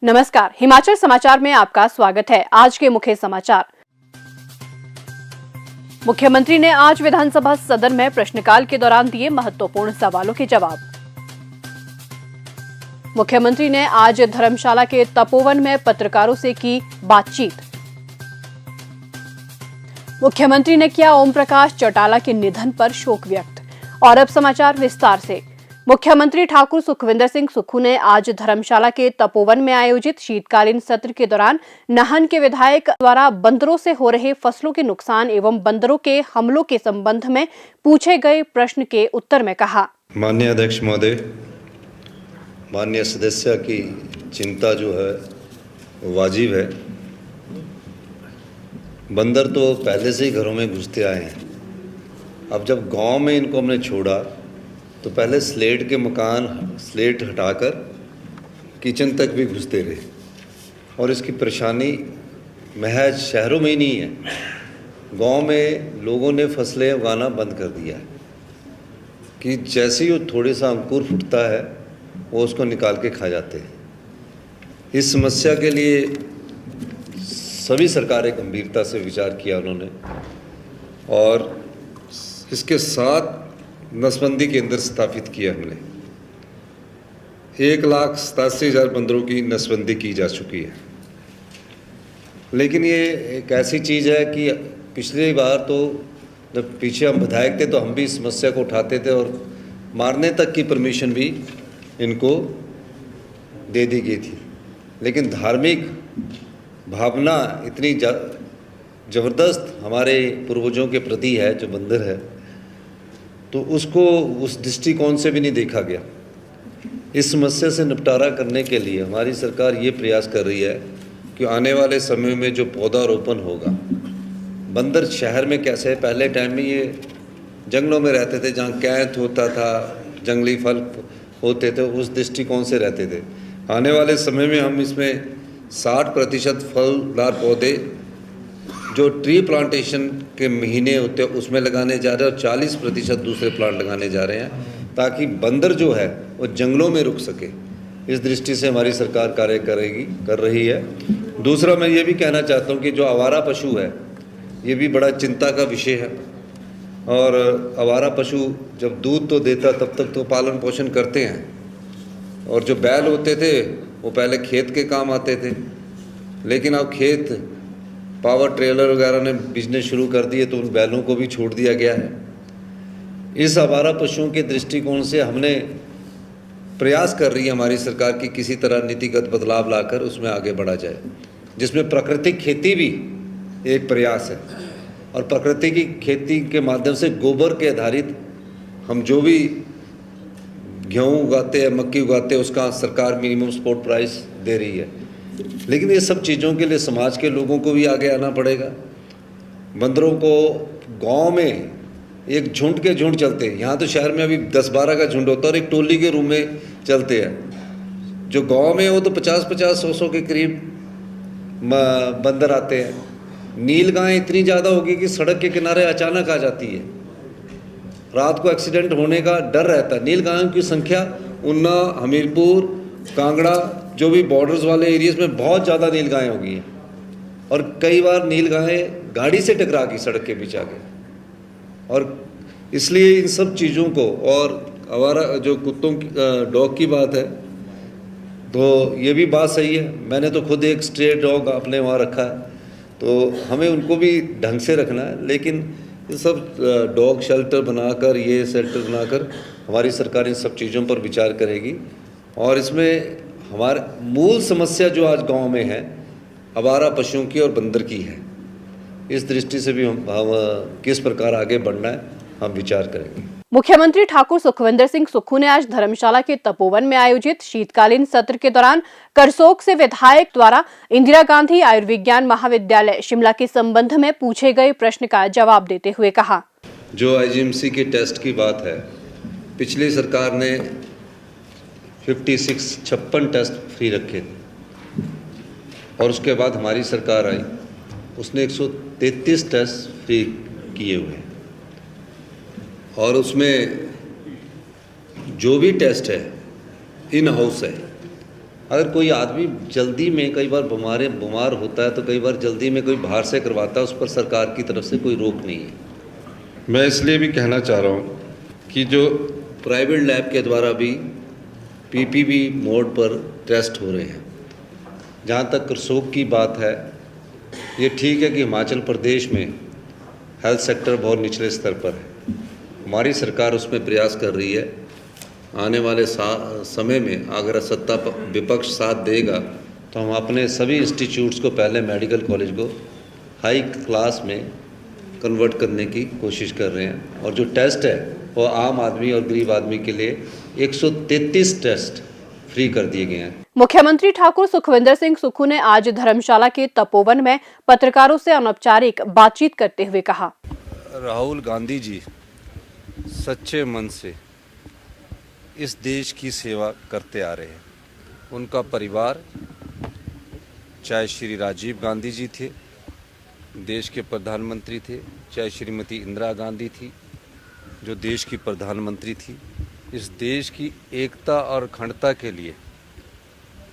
नमस्कार, हिमाचल समाचार में आपका स्वागत है। आज के मुख्य समाचार। मुख्यमंत्री ने आज विधानसभा सदन में प्रश्नकाल के दौरान दिए महत्वपूर्ण सवालों के जवाब। मुख्यमंत्री ने आज धर्मशाला के तपोवन में पत्रकारों से की बातचीत। मुख्यमंत्री ने किया ओम प्रकाश चौटाला के निधन पर शोक व्यक्त। और अब समाचार विस्तार से। मुख्यमंत्री ठाकुर सुखविंदर सिंह सुक्खू ने आज धर्मशाला के तपोवन में आयोजित शीतकालीन सत्र के दौरान नाहन के विधायक द्वारा बंदरों से हो रहे फसलों के नुकसान एवं बंदरों के हमलों के संबंध में पूछे गए प्रश्न के उत्तर में कहा। माननीय अध्यक्ष महोदय, माननीय सदस्य की चिंता जो है वो वाजिब है। बंदर तो पहले से ही घरों में घुसते आए हैं। अब जब गांव में इनको हमने छोड़ा तो पहले स्लेट के मकान स्लेट हटाकर किचन तक भी घुसते रहे और इसकी परेशानी महज शहरों में ही नहीं है, गांव में लोगों ने फसलें उगाना बंद कर दिया है कि जैसे ही वो थोड़े सा अंकुर फूटता है वो उसको निकाल के खा जाते हैं। इस समस्या के लिए सभी सरकारें गंभीरता से विचार किया उन्होंने और इसके साथ नसबंदी केंद्र स्थापित किया हमने। 1,87,000 बंदरों की नसबंदी की जा चुकी है। लेकिन ये एक ऐसी चीज़ है कि पिछली बार तो जब पीछे हम विधायक थे तो हम भी इस समस्या को उठाते थे और मारने तक की परमिशन भी इनको दे दी गई थी। लेकिन धार्मिक भावना इतनी ज़बरदस्त हमारे पूर्वजों के प्रति है जो बंदर है, तो उसको उस दृष्टिकोण से भी नहीं देखा गया। इस समस्या से निपटारा करने के लिए हमारी सरकार ये प्रयास कर रही है कि आने वाले समय में जो पौधारोपण होगा, बंदर शहर में कैसे है, पहले टाइम में ये जंगलों में रहते थे जहाँ कैंथ होता था, जंगली फल होते थे, उस दृष्टिकोण से रहते थे। आने वाले समय में हम इसमें 60% फलदार पौधे जो ट्री प्लांटेशन के महीने होते हैं उसमें लगाने जा रहे हैं और 40% दूसरे प्लांट लगाने जा रहे हैं ताकि बंदर जो है वो जंगलों में रुक सके। इस दृष्टि से हमारी सरकार कार्य कर रही है। दूसरा मैं ये भी कहना चाहता हूँ कि जो आवारा पशु है ये भी बड़ा चिंता का विषय है। और आवारा पशु जब दूध तो देता तब तक तो पालन पोषण करते हैं, और जो बैल होते थे वो पहले खेत के काम आते थे, लेकिन अब खेत पावर ट्रेलर वगैरह ने बिजनेस शुरू कर दिए तो उन बैलों को भी छोड़ दिया गया है। इस आवारा पशुओं के दृष्टिकोण से हमने प्रयास कर रही है हमारी सरकार की किसी तरह नीतिगत बदलाव लाकर उसमें आगे बढ़ा जाए, जिसमें प्राकृतिक खेती भी एक प्रयास है। और प्रकृति की खेती के माध्यम से गोबर के आधारित हम जो भी गेहूँ उगाते हैं, मक्की उगाते हैं, उसका सरकार मिनिमम सपोर्ट प्राइस दे रही है। लेकिन ये सब चीज़ों के लिए समाज के लोगों को भी आगे आना पड़ेगा। बंदरों को गांव में एक झुंड के झुंड चलते हैं, यहाँ तो शहर में अभी 10-12 का झुंड होता है और एक टोली के रूप में चलते हैं। जो गांव में वो तो 50-50, 100-100 के करीब बंदर आते हैं। नील गाय इतनी ज़्यादा होगी कि सड़क के किनारे अचानक आ जाती है, रात को एक्सीडेंट होने का डर रहता है। नील गायों की संख्या ऊना, हमीरपुर, कांगड़ा, जो भी बॉर्डर्स वाले एरियाज में बहुत ज़्यादा नील गायें हो गई हैं और कई बार नील गायें गाड़ी से टकरा गई सड़क के बीच आके। और इसलिए इन सब चीज़ों को, और आवारा जो कुत्तों की डॉग की बात है तो ये भी बात सही है। मैंने तो खुद एक स्ट्रे डॉग अपने वहाँ रखा है, तो हमें उनको भी ढंग से रखना है। लेकिन ये सब डॉग शेल्टर बनाकर, ये शेल्टर बनाकर हमारी सरकार इन सब चीज़ों पर विचार करेगी। और इसमें हमारे मूल समस्या जो आज गांव में है आवारा पशुओं की और बंदर की है, इस दृष्टि से भी हम किस प्रकार आगे बढ़ना है हम विचार करेंगे। मुख्यमंत्री ठाकुर सुखविंदर सिंह सुक्खू ने आज धर्मशाला के तपोवन में आयोजित शीतकालीन सत्र के दौरान करसोग से विधायक द्वारा इंदिरा गांधी आयुर्विज्ञान महाविद्यालय शिमला के संबंध में पूछे गए प्रश्न का जवाब देते हुए कहा। जो आईजीएमसी के टेस्ट की बात है, पिछली सरकार ने 56 टेस्ट फ्री रखे और उसके बाद हमारी सरकार आई, उसने 133 टेस्ट फ्री किए हुए हैं। और उसमें जो भी टेस्ट है इन हाउस है, अगर कोई आदमी जल्दी में कई बार बीमार होता है तो कई बार जल्दी में कोई बाहर से करवाता है, उस पर सरकार की तरफ से कोई रोक नहीं है। मैं इसलिए भी कहना चाह रहा हूँ कि जो प्राइवेट लैब के द्वारा भी पीपीपी मोड पर टेस्ट हो रहे हैं। जहाँ तक करसोग की बात है, ये ठीक है कि हिमाचल प्रदेश में हेल्थ सेक्टर बहुत निचले स्तर पर है। हमारी सरकार उसमें प्रयास कर रही है। आने वाले समय में अगर सत्ता विपक्ष साथ देगा तो हम अपने सभी इंस्टीट्यूट्स को, पहले मेडिकल कॉलेज को हाई क्लास में कन्वर्ट करने की कोशिश कर रहे हैं। और जो टेस्ट है वो आम आदमी और गरीब आदमी के लिए 133 टेस्ट फ्री कर दिए गए हैं। मुख्यमंत्री ठाकुर सुखविंदर सिंह सुक्खू ने आज धर्मशाला के तपोवन में पत्रकारों से अनौपचारिक बातचीत करते हुए कहा, राहुल गांधी जी सच्चे मन से इस देश की सेवा करते आ रहे हैं। उनका परिवार, चाहे श्री राजीव गांधी जी थे, देश के प्रधानमंत्री थे, चाहे श्रीमती इंदिरा गांधी थी, जो देश की प्रधानमंत्री थी, इस देश की एकता और अखंडता के लिए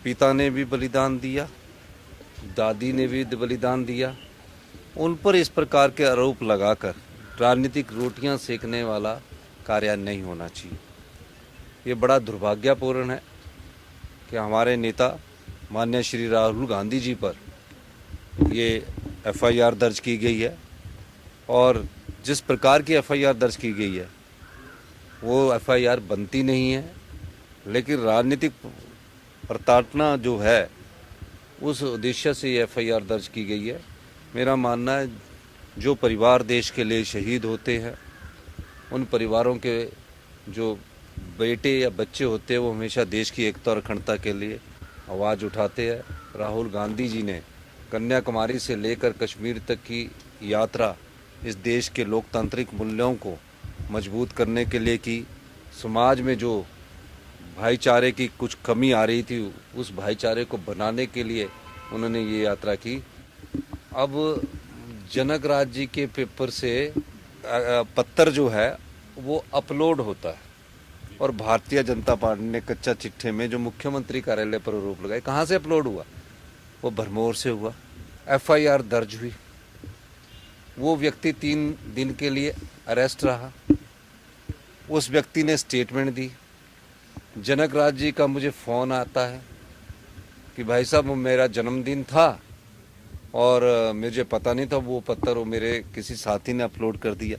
पिता ने भी बलिदान दिया, दादी ने भी बलिदान दिया। उन पर इस प्रकार के आरोप लगाकर राजनीतिक रोटियां सेकने वाला कार्य नहीं होना चाहिए। ये बड़ा दुर्भाग्यपूर्ण है कि हमारे नेता माननीय श्री राहुल गांधी जी पर ये एफआईआर दर्ज की गई है, और जिस प्रकार की एफआईआर दर्ज की गई है वो एफआईआर बनती नहीं है, लेकिन राजनीतिक प्रताड़ना जो है उस उद्देश्य से ये एफआईआर दर्ज की गई है। मेरा मानना है जो परिवार देश के लिए शहीद होते हैं, उन परिवारों के जो बेटे या बच्चे होते हैं वो हमेशा देश की एकता और अखंडता के लिए आवाज़ उठाते हैं। राहुल गांधी जी ने कन्याकुमारी से लेकर कश्मीर तक की यात्रा इस देश के लोकतांत्रिक मूल्यों को मजबूत करने के लिए की। समाज में जो भाईचारे की कुछ कमी आ रही थी, उस भाईचारे को बनाने के लिए उन्होंने ये यात्रा की। अब जनक राज जी के पेपर से पत्तर जो है वो अपलोड होता है, और भारतीय जनता पार्टी ने कच्चा चिट्ठे में जो मुख्यमंत्री कार्यालय पर आरोप लगाए, कहाँ से अपलोड हुआ? वो भरमौर से हुआ। एफआईआर दर्ज हुई, वो व्यक्ति 3 दिन के लिए अरेस्ट रहा। उस व्यक्ति ने स्टेटमेंट दी। जनक राज जी का मुझे फ़ोन आता है कि भाई साहब मेरा जन्मदिन था और मुझे पता नहीं था, वो पत्थर वो मेरे किसी साथी ने अपलोड कर दिया,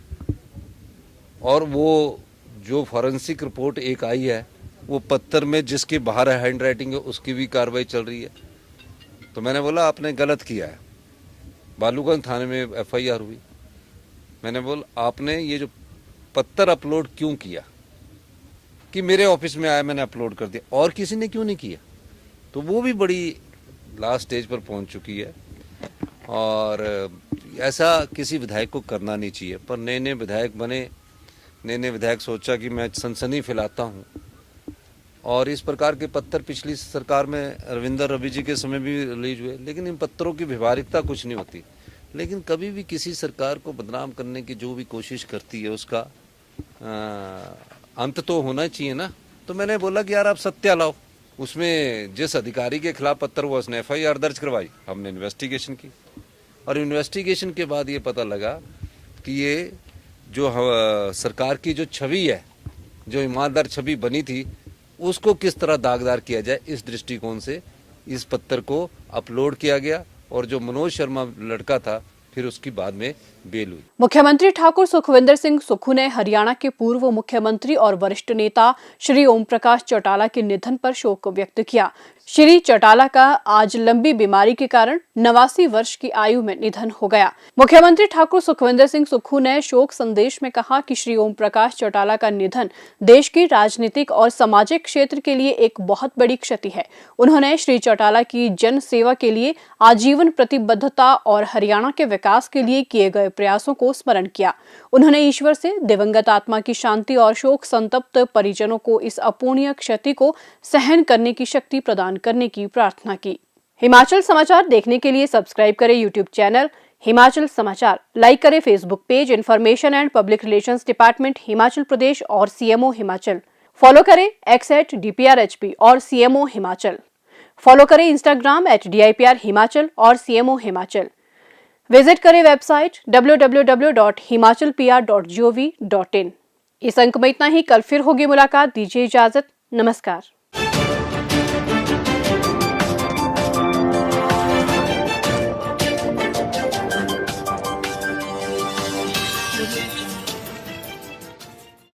और वो जो फॉरेंसिक रिपोर्ट एक आई है वो पत्थर में जिसकी बाहर हैंड राइटिंग है उसकी भी कार्रवाई चल रही है। तो मैंने बोला आपने गलत किया है। बालूगंज थाने में एफआईआर हुई। मैंने बोला आपने ये जो पत्थर अपलोड क्यों किया? कि मेरे ऑफिस में आया, मैंने अपलोड कर दिया, और किसी ने क्यों नहीं किया? तो वो भी बड़ी लास्ट स्टेज पर पहुंच चुकी है, और ऐसा किसी विधायक को करना नहीं चाहिए। पर नए नए विधायक बने, नए नए विधायक सोचा कि मैं सनसनी फैलाता हूँ, और इस प्रकार के पत्थर पिछली सरकार में रविंदर रवि जी के समय भी रिलीज हुए। लेकिन इन पत्थरों की व्यवहारिकता कुछ नहीं होती, लेकिन कभी भी किसी सरकार को बदनाम करने की जो भी कोशिश करती है उसका अंत तो होना चाहिए ना। तो मैंने बोला कि यार आप सत्य लाओ। उसमें जिस अधिकारी के खिलाफ पत्थर हुआ उसने एफआईआर दर्ज करवाई, हमने इन्वेस्टिगेशन की, और इन्वेस्टिगेशन के बाद ये पता लगा कि ये जो सरकार की जो छवि है, जो ईमानदार छवि बनी थी, उसको किस तरह दागदार किया जाए, इस दृष्टिकोण से इस पत्थर को अपलोड किया गया। और जो मनोज शर्मा लड़का था, फिर उसकी बाद में बेल हुई। मुख्यमंत्री ठाकुर सुखविंदर सिंह सुक्खू ने हरियाणा के पूर्व मुख्यमंत्री और वरिष्ठ नेता श्री ओम प्रकाश चौटाला के निधन पर शोक व्यक्त किया। श्री चौटाला का आज लंबी बीमारी के कारण 89 वर्ष की आयु में निधन हो गया। मुख्यमंत्री ठाकुर सुखविंदर सिंह सुक्खू ने शोक संदेश में कहा कि श्री ओम प्रकाश चौटाला का निधन देश की राजनीतिक और सामाजिक क्षेत्र के लिए एक बहुत बड़ी क्षति है। उन्होंने श्री चौटाला की जन सेवा के लिए आजीवन प्रतिबद्धता और हरियाणा के विकास के लिए किए गए प्रयासों को स्मरण किया। उन्होंने ईश्वर से दिवंगत आत्मा की शांति और शोक संतप्त परिजनों को इस अपूर्णीय क्षति को सहन करने की शक्ति प्रदान करने की प्रार्थना की। हिमाचल समाचार देखने के लिए सब्सक्राइब करें यूट्यूब चैनल हिमाचल समाचार, लाइक करें Facebook page information and public relations department Himachal Pradesh और सीएमओ हिमाचल, फॉलो करें @DPRHP और सीएमओ हिमाचल। फॉलो करें इंस्टाग्राम @DIPR हिमाचल और CMO हिमाचल। विजिट करें वेबसाइट www.himachalpr.gov.in। इस अंक में इतना ही। कल फिर होगी मुलाकात। दीजिए इजाजत। नमस्कार।